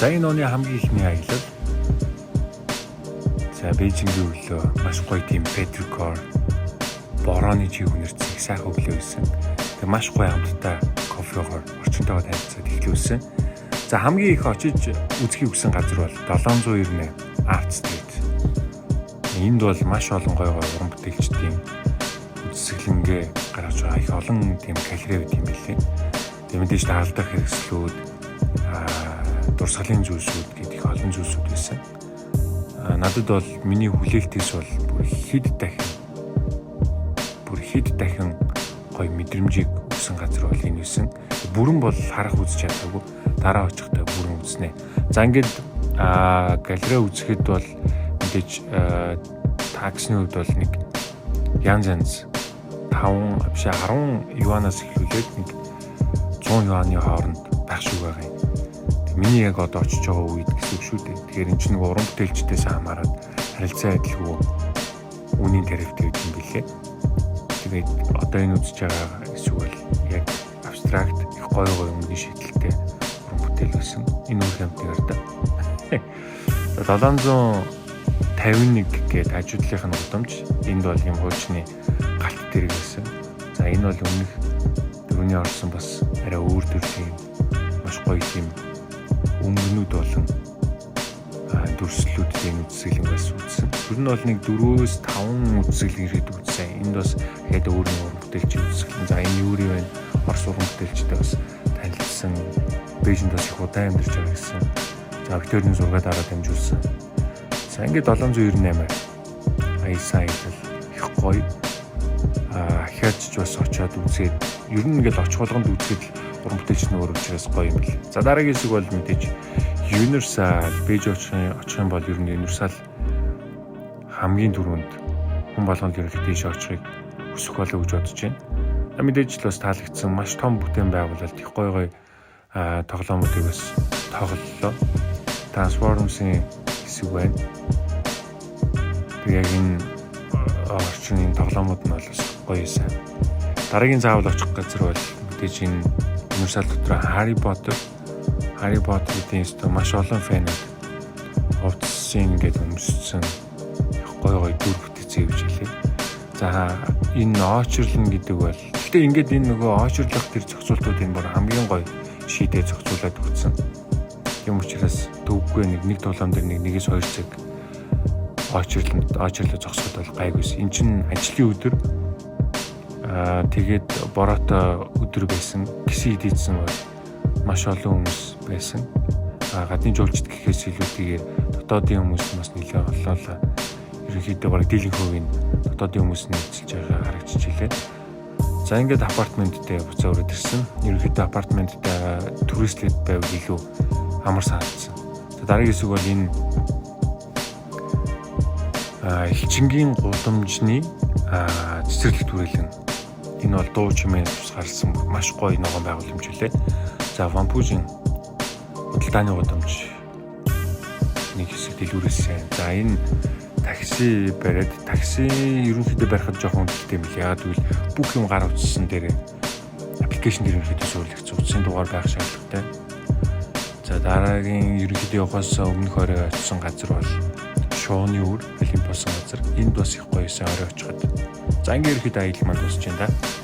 За энэ оны хамгийн ихний аялал. За Бээжингийн өглөө маш гоё тийм петрикор борооны жигүүнэр цэг сайхан өглөө байсан. Тэгээ маш гоё хамттай кофегоор орчинтойгоо танилцаад эхлүүлсэн. За хамгийн их очиж үзхийг хүсэн газар бол 798 Art Street. Энд бол маш олон гоё уран бүтээлчдийн үзэсгэлэнгээ гаргаж байгаа их олон тийм галерей байт юм билээ. Тэгээ мэдээж даалдах хэрэгслүүд, дурсгалын зүйлсүүд гэдэг их олон зүйлсүүд байсан. Надад бол миний хүлээлтээс бол бүр хэд дахин гоё мэдрэмжийг өгсөн газар бол энэ байсан. Бүрэн бол харах үзэж чадаагүй. Дараа очихдаа бүрэн үзнэ. За ингээд галерей үзэхэд бол мэдээж таксны хувьд бол нэг янз 5 биш 10 юанаас эхлүүлээд нэг 100 юаны хооронд байх шиг байгаа юм. Миний яг одоо очиж байгаа үед гэсэн үг шүү дээ. Тэгэхээр эн чинь уран бүтээлчдээс хамаарат харилцаа адилгүй үнийн тарифтай гэдэг юм билээ. Тэгээд одоо энэ үзэж байгаа эсвэл яг абстракт их гоё өнгөний шийдэлтэй уран бүтээл байсан. Энэ үр хэмтгээр да. 751 гээд ажуудлынх нь гудамж. Энд бол юм хуучны галт дэрэг байсан. За энэ бол өмнөх дөрөвний орсон бас арай өөр төрлийн маш гоё юм өнгөнүүд болон дүрслүүдийн үзэсгэлэнгээс үзсэн. Тэр нь бол нэг 4-5 үзэсгэлэн ирээд үзсэн. Энд бас хэд өөр уран бүтээлч үзэсгэлэн. За энэ юу вэ? Орос уран бүтээлчтэй бас танилцсан. Бээжинд бас их удаан амьдарч байгаа гэсэн. За Викторийн зургаад аваад дамжуулсан. За ингээд 798 аясан аялал их гоё. Хязж бас очиод үзээд ер нь ингээл очих болгонд үзэхэд уран бүтээлч нь өөр учраас гоё юм бэл. За дараагийн хэсэг бол мэдээж Universal Бээж очих юм бол ер нь Universal хамгийн түрүүнд хүн болгонд ерөнхийдөө тийш очихыг хүсэх болов гэж бодож байна. Мэдээж л бас таалагдсан маш том бүтээн байгуулалт их гоё тоглоомуудыг бас тоглолоо. Transformers-ийн хэсэг байна. Яг энэ орчны тоглоомууд нь бол бас гоё байсан. Дараагийн заавал очих газар бол мэдээж энэ Universal дотор Harry Potter-ийн өстө маш олон фэнүүд хувцсан ингээд өмссөн гоё дүр бүтээцээ гэж хэлээ. За энэ очрлон гэдэг бол гэхдээ ингээд энэ нөгөө очрлох тэр зохицуултууд энэ бүр хамгийн гоё шийдээ зохицуулаад өгсөн. Юм учраас төвгүй нэг тоглоом дээр нэгээс 2 цаг очрлоо зогсоход бол гайгүйс. Энд чинь ажлын өдөр тэгээд бороотой өдөр байсан. Гисэн идсэн бол маш олон хүмүүс байсан. Гадны жуулчд гэхээс илүүтэйгээр дотоодын хүмүүс бас нэлээд олоолаа. Ерөнхийдөө бараг дийлэнх хувийн дотоодын хүмүүс нь эзэлж байгаа харагдчих илээ. За ингээд апартменттэй буцаа өрөөд ирсэн. Ерөнхийдөө апартменттай туристлээд байвал илүү амар санагдсан. За дараагийн хэсэг бол энэ Элчингийн гудамжны цэцэрлэг түрээлэн. Энэ бол дуу чимээ тусгаарласан маш гоё ногоон байгууламж үлээ. За Вампужийн худалдааны гудамж нэг хэсэг дэлгүүрээсэн. За энэ такси бариад такси ерөнхийдөө барихад жоохон хүндэтэй юм л. Яагаад гэвэл бүх юм гар утсан дээр аппликейшн дээр ерөнхийдөө суулгацсан утсын дугаар байх шаардлагатай. За дараагийн ерөнхийдөө явахаас өмнөх орой очсон газар бол Шууны үр Олимпосын газар. Энд бас их гоё байсан орой очиход. За ингээд ерөнхийдөө аялал маань дуусч байна да.